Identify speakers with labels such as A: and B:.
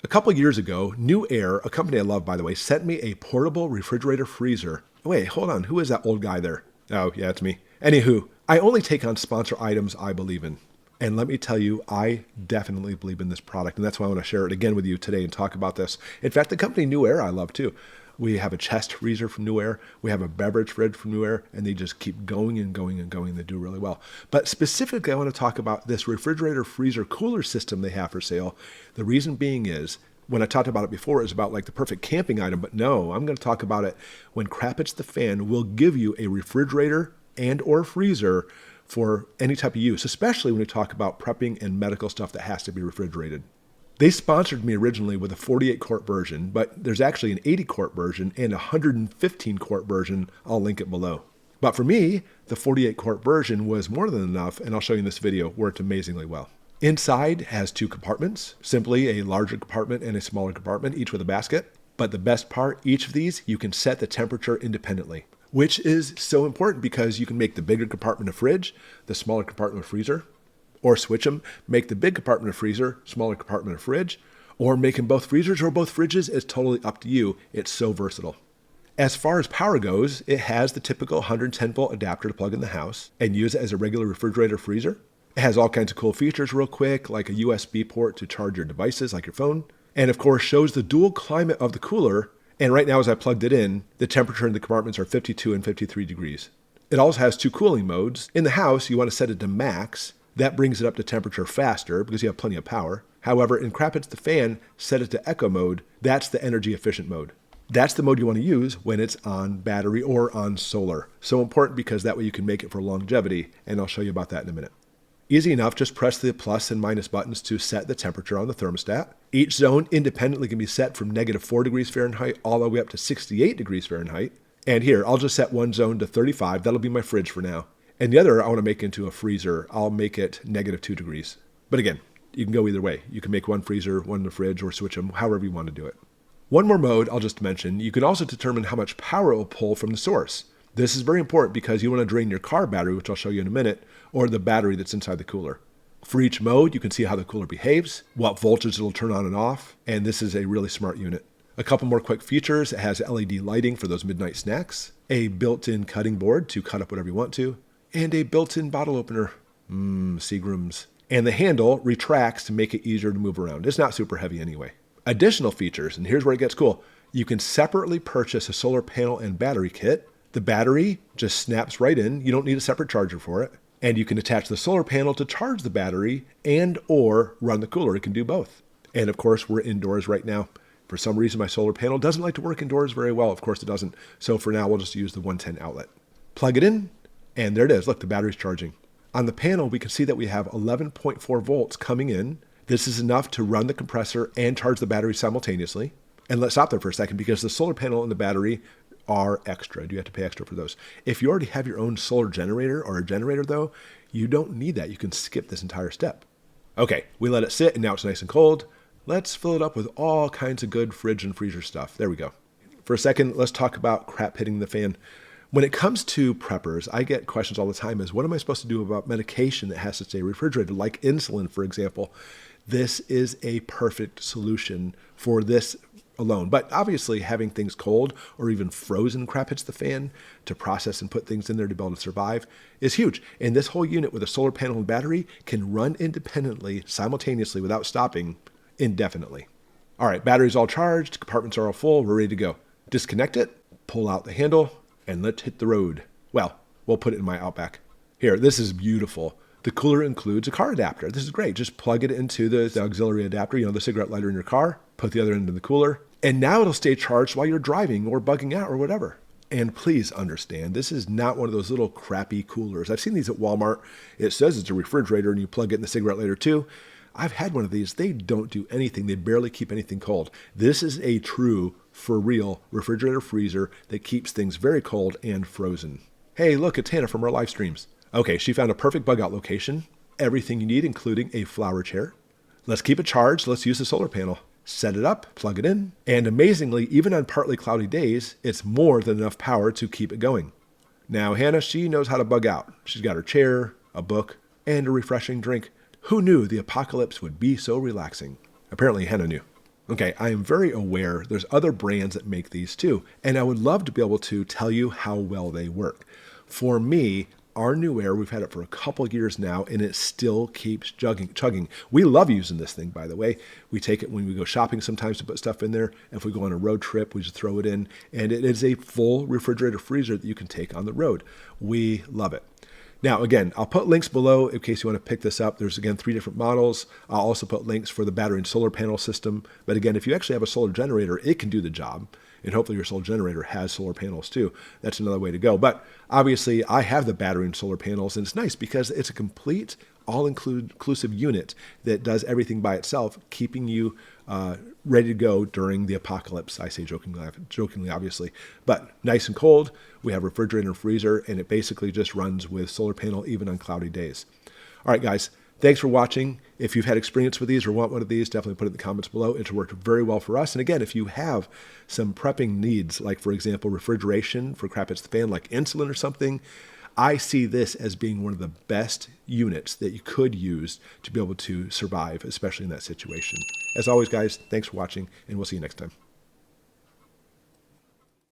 A: A couple years ago, NewAir, a company I love by the way, sent me a portable refrigerator freezer. Wait, hold on, who is that old guy there? Oh, yeah, it's me. Anywho, I only take on sponsor items I believe in. And let me tell you, I definitely believe in this product, and that's why I want to share it again with you today and talk about this. In fact, the company NewAir I love too. We have a chest freezer from NewAir. We have a beverage fridge from NewAir, and they just keep going and going and going. They do really well. But specifically, I want to talk about this refrigerator freezer cooler system they have for sale. The reason being is, when I talked about it before, it was about like the perfect camping item, but no, I'm going to talk about it when crap hits the fan. We'll give you a refrigerator and or freezer for any type of use, especially when we talk about prepping and medical stuff that has to be refrigerated. They sponsored me originally with a 48 quart version, but there's actually an 80 quart version and a 115 quart version. I'll link it below. But for me, the 48 quart version was more than enough, and I'll show you in this video, worked amazingly well. Inside has two compartments, simply a larger compartment and a smaller compartment, each with a basket. But the best part, each of these, you can set the temperature independently, which is so important because you can make the bigger compartment a fridge, the smaller compartment a freezer, or switch them, make the big compartment a freezer, smaller compartment a fridge, or make them both freezers or both fridges. It's totally up to you. It's so versatile. As far as power goes, it has the typical 110 volt adapter to plug in the house and use it as a regular refrigerator freezer. It has all kinds of cool features real quick, like a USB port to charge your devices like your phone. And of course, shows the dual climate of the cooler. And right now, as I plugged it in, the temperature in the compartments are 52 and 53 degrees. It also has two cooling modes. In the house, you want to set it to max. That brings it up to temperature faster because you have plenty of power. However, in crap hits the fan, set it to eco mode. That's the energy efficient mode. That's the mode you want to use when it's on battery or on solar. So important because that way you can make it for longevity, and I'll show you about that in a minute. Easy enough, just press the plus and minus buttons to set the temperature on the thermostat. Each zone independently can be set from -4 degrees Fahrenheit all the way up to 68 degrees Fahrenheit. And here, I'll just set one zone to 35. That'll be my fridge for now. And the other I want to make into a freezer. I'll make it -2 degrees. But again, you can go either way. You can make one freezer, one in the fridge, or switch them however you want to do it. One more mode I'll just mention. You can also determine how much power it will pull from the source. This is very important because you want to drain your car battery, which I'll show you in a minute, or the battery that's inside the cooler. For each mode, you can see how the cooler behaves, what voltage it'll turn on and off, and this is a really smart unit. A couple more quick features. It has LED lighting for those midnight snacks, a built-in cutting board to cut up whatever you want to, and a built-in bottle opener. Seagrams. And the handle retracts to make it easier to move around. It's not super heavy anyway. Additional features, and here's where it gets cool. You can separately purchase a solar panel and battery kit. The battery just snaps right in. You don't need a separate charger for it. And you can attach the solar panel to charge the battery and or run the cooler. It can do both. And of course, we're indoors right now. For some reason, my solar panel doesn't like to work indoors very well. Of course, it doesn't. So for now, we'll just use the 110 outlet. Plug it in. And there it is. Look, the battery's charging. On the panel, we can see that we have 11.4 volts coming in. This is enough to run the compressor and charge the battery simultaneously. And let's stop there for a second because the solar panel and the battery are extra. You have to pay extra for those. If you already have your own solar generator or a generator though, you don't need that. You can skip this entire step. Okay, we let it sit and now it's nice and cold. Let's fill it up with all kinds of good fridge and freezer stuff. There we go. For a second, let's talk about crap hitting the fan. When it comes to preppers, I get questions all the time is, what am I supposed to do about medication that has to stay refrigerated, like insulin, for example? This is a perfect solution for this alone. But obviously having things cold or even frozen crap hits the fan to process and put things in there to be able to survive is huge. And this whole unit with a solar panel and battery can run independently, simultaneously, without stopping indefinitely. All right, battery's all charged, compartments are all full, we're ready to go. Disconnect it, pull out the handle, and let's hit the road. Well, we'll put it in my Outback. Here, this is beautiful. The cooler includes a car adapter. This is great. Just plug it into the auxiliary adapter, the cigarette lighter in your car, put the other end in the cooler, and now it'll stay charged while you're driving or bugging out or whatever. And please understand, this is not one of those little crappy coolers. I've seen these at Walmart. It says it's a refrigerator and you plug it in the cigarette lighter too. I've had one of these. They don't do anything. They barely keep anything cold. This is a true, for real refrigerator freezer that keeps things very cold and frozen. Hey, look, it's Hannah from our live streams. Okay, she found a perfect bug out location. Everything you need, including a flower chair. Let's keep it charged. Let's use the solar panel. Set it up, plug it in, and amazingly, even on partly cloudy days, it's more than enough power to keep it going. Now, Hannah, she knows how to bug out. She's got her chair, a book, and a refreshing drink. Who knew the apocalypse would be so relaxing? Apparently, Hannah knew. Okay, I am very aware there's other brands that make these too, and I would love to be able to tell you how well they work. For me, our NewAir, we've had it for a couple years now, and it still keeps chugging. We love using this thing, by the way. We take it when we go shopping sometimes to put stuff in there. If we go on a road trip, we just throw it in, and it is a full refrigerator freezer that you can take on the road. We love it. Now, again, I'll put links below in case you want to pick this up. There's, again, 3 different models. I'll also put links for the battery and solar panel system. But again, if you actually have a solar generator, it can do the job. And hopefully your solar generator has solar panels too. That's another way to go. But obviously, I have the battery and solar panels, and it's nice because it's a complete, all-inclusive unit that does everything by itself, keeping you ready to go during the apocalypse. I say jokingly, obviously, but nice and cold. We have refrigerator and freezer, and it basically just runs with solar panel even on cloudy days. All right, guys, thanks for watching. If you've had experience with these or want one of these, definitely put it in the comments below. It's worked very well for us. And again, if you have some prepping needs, like, for example, refrigeration for crap hits the fan, like insulin or something, I see this as being one of the best units that you could use to be able to survive, especially in that situation. As always, guys, thanks for watching, and we'll see you next time.